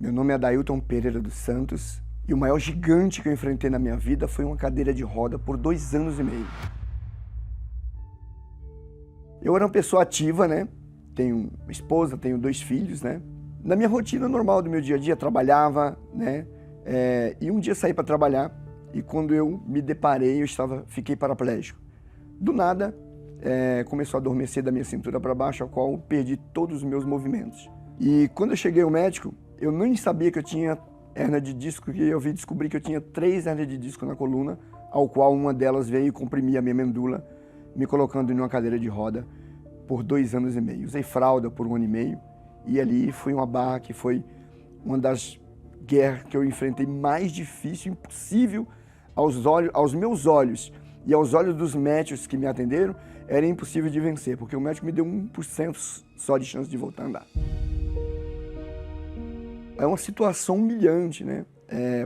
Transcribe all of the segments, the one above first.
Meu nome é Adailton Pereira dos Santos e o maior gigante que eu enfrentei na minha vida foi uma cadeira de roda por 2 anos e meio. Eu era uma pessoa ativa, né? Tenho esposa, tenho 2 filhos, né? Na minha rotina normal do meu dia a dia, trabalhava, né? E um dia saí para trabalhar e quando eu me deparei, fiquei paraplégico. Do nada, começou a adormecer da minha cintura para baixo, ao qual eu perdi todos os meus movimentos. E quando eu cheguei ao médico, eu nem sabia que eu tinha hérnia de disco, que eu vim descobrir que eu tinha 3 hérnias de disco na coluna, ao qual uma delas veio comprimir a minha medula, me colocando em uma cadeira de roda por 2 anos e meio. Usei fralda por 1 ano e meio e ali foi uma barra que foi uma das guerras que eu enfrentei mais difícil, impossível aos meus olhos e aos olhos dos médicos que me atenderam, era impossível de vencer, porque o médico me deu 1% só de chance de voltar a andar. É uma situação humilhante, né?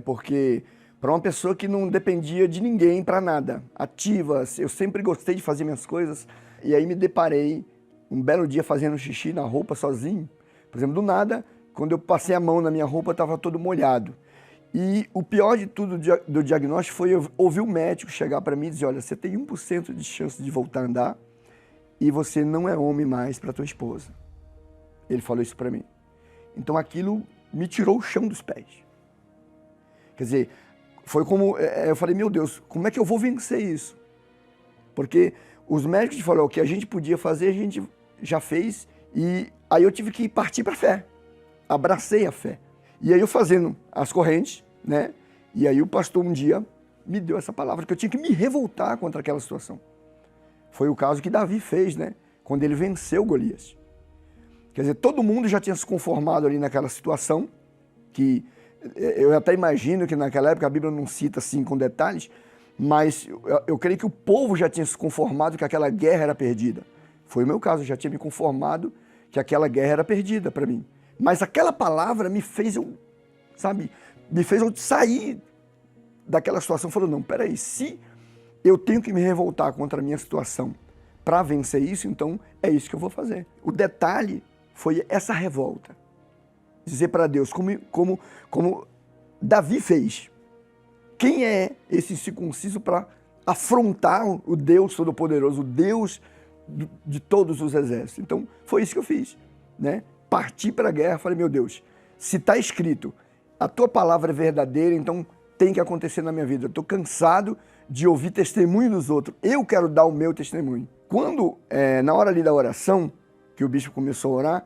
Porque para uma pessoa que não dependia de ninguém para nada, ativa, eu sempre gostei de fazer minhas coisas, e aí me deparei um belo dia fazendo xixi na roupa sozinho. Por exemplo, do nada, quando eu passei a mão na minha roupa, estava todo molhado. E o pior de tudo do diagnóstico foi eu ouvir o médico chegar para mim e dizer, olha, você tem 1% de chance de voltar a andar e você não é homem mais para tua esposa. Ele falou isso para mim. Então aquilo me tirou o chão dos pés. Quer dizer, foi como, eu falei, meu Deus, como é que eu vou vencer isso? Porque os médicos falaram, o que a gente podia fazer, a gente já fez, e aí eu tive que partir para a fé. Abracei a fé. E aí eu fazendo as correntes, né? E aí o pastor um dia me deu essa palavra, que eu tinha que me revoltar contra aquela situação. Foi o caso que Davi fez, né? Quando ele venceu Golias. Quer dizer, todo mundo já tinha se conformado ali naquela situação, que eu até imagino que naquela época a Bíblia não cita assim com detalhes, mas eu creio que o povo já tinha se conformado que aquela guerra era perdida. Foi o meu caso, eu já tinha me conformado que aquela guerra era perdida para mim. Mas aquela palavra me fez eu sair daquela situação, falando, não, peraí, se eu tenho que me revoltar contra a minha situação para vencer isso, então é isso que eu vou fazer. O detalhe foi essa revolta. Dizer para Deus, como Davi fez. Quem é esse incircunciso para afrontar o Deus Todo-Poderoso, o Deus de todos os exércitos? Então, foi isso que eu fiz, né? Parti para a guerra, falei, meu Deus, se está escrito, a tua palavra é verdadeira, então tem que acontecer na minha vida. Eu estou cansado de ouvir testemunho dos outros. Eu quero dar o meu testemunho. Quando, na hora ali da oração, que o bispo começou a orar,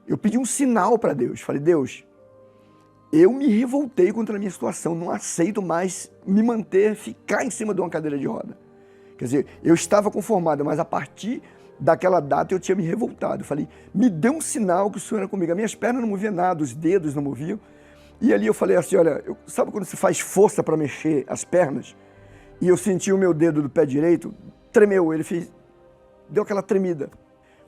eu pedi um sinal para Deus. Falei, Deus, eu me revoltei contra a minha situação, não aceito mais ficar em cima de uma cadeira de roda. Quer dizer, eu estava conformado, mas a partir daquela data eu tinha me revoltado. Eu falei, me dê um sinal que o Senhor era comigo. As minhas pernas não moviam nada, os dedos não moviam. E ali eu falei assim, olha, sabe quando você faz força para mexer as pernas? E eu senti o meu dedo do pé direito, tremeu, deu aquela tremida.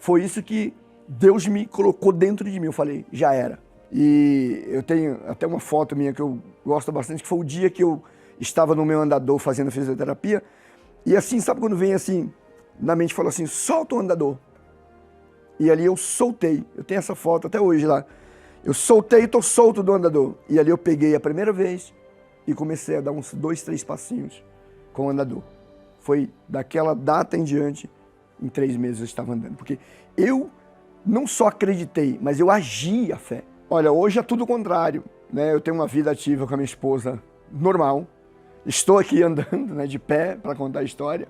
Foi isso que Deus me colocou dentro de mim. Eu falei, já era. E eu tenho até uma foto minha que eu gosto bastante, que foi o dia que eu estava no meu andador fazendo fisioterapia. E assim, sabe quando vem assim, na mente falou assim, solta o andador. E ali eu soltei. Eu tenho essa foto até hoje lá. Eu soltei e estou solto do andador. E ali eu peguei a primeira vez e comecei a dar uns 2, 3 passinhos com o andador. Foi daquela data em diante, em 3 meses eu estava andando. Porque eu não só acreditei, mas eu agi a fé. Olha, hoje é tudo o contrário, né? Eu tenho uma vida ativa com a minha esposa normal. Estou aqui andando, né, de pé para contar a história.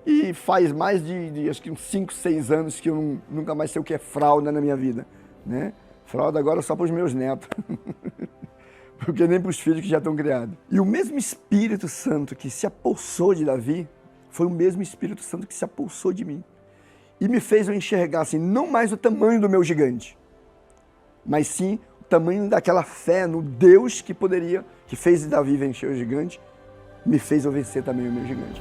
E faz mais de acho que uns 5, 6 anos que eu nunca mais sei o que é fralda na minha vida, né? Fralda agora só para os meus netos. Porque nem para os filhos que já estão criados. E o mesmo Espírito Santo que se apossou de Davi, foi o mesmo Espírito Santo que se apossou de mim. E me fez eu enxergar assim, não mais o tamanho do meu gigante, mas sim o tamanho daquela fé no Deus que fez Davi vencer o gigante, me fez eu vencer também o meu gigante.